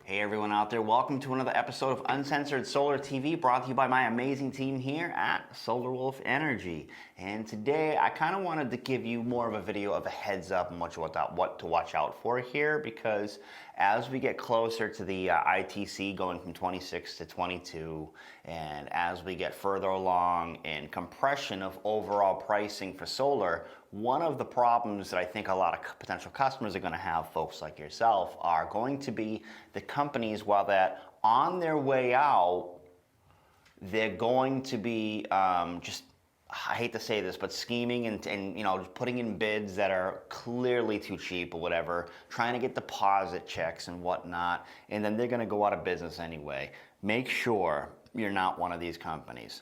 Hey everyone out there, welcome to another episode of Uncensored Solar TV, brought to you by my amazing team here at Solar Wolf Energy. And today I kind of wanted to give you more of a video of a heads up on what to watch out for here, because as we get closer to the ITC going from 26 to 22, and as we get further along in compression of overall pricing for solar, one of the problems that I think a lot of potential customers are going to have, folks like yourself, are going to be the companies, while that on their way out, they're going to be just, I hate to say this, but scheming and you know, putting in bids that are clearly too cheap or whatever, trying to get deposit checks and whatnot, and then they're going to go out of business anyway. Make sure you're not one of these companies.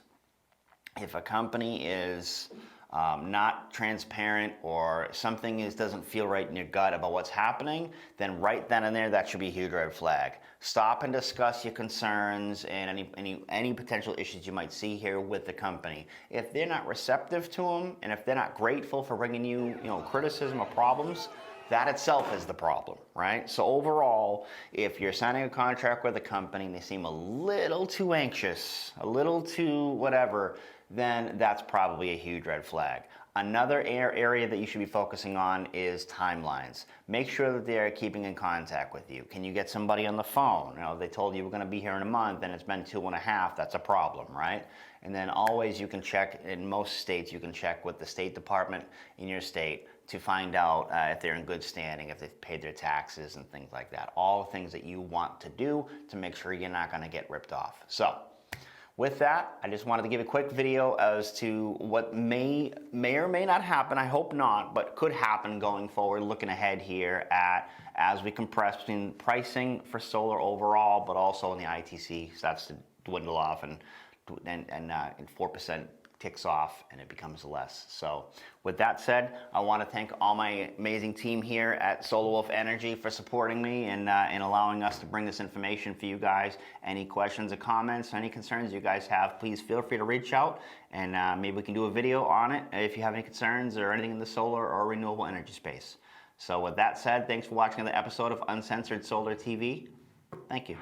If a company is not transparent, or something doesn't feel right in your gut about what's happening, then right then and there, that should be a huge red flag. Stop and discuss your concerns and any potential issues you might see here with the company. If they're not receptive to them, and if they're not grateful for bringing you, criticism or problems, that itself is the problem, right? So overall, if you're signing a contract with a company and they seem a little too anxious, a little too whatever, then that's probably a huge red flag. Another area that you should be focusing on is timelines. Make sure that they're keeping in contact with you. Can you get somebody on the phone? They told you we're going to be here in a month and it's been 2.5, that's a problem, right? And then always you can check, in most states, you can check with the State Department in your state to find out if they're in good standing, if they've paid their taxes and things like that. All the things that you want to do to make sure you're not going to get ripped off. So, with that, I just wanted to give a quick video as to what may or may not happen. I hope not, but could happen going forward, looking ahead here as we compress between pricing for solar overall, but also in the ITC starts to dwindle off and 4% ticks off and it becomes less. So with that said, I want to thank all my amazing team here at Solar Wolf Energy for supporting me and allowing us to bring this information for you guys. Any questions or comments, any concerns you guys have, please feel free to reach out, and maybe we can do a video on it if you have any concerns or anything in the solar or renewable energy space. So with that said, thanks for watching the episode of Uncensored Solar TV. Thank you.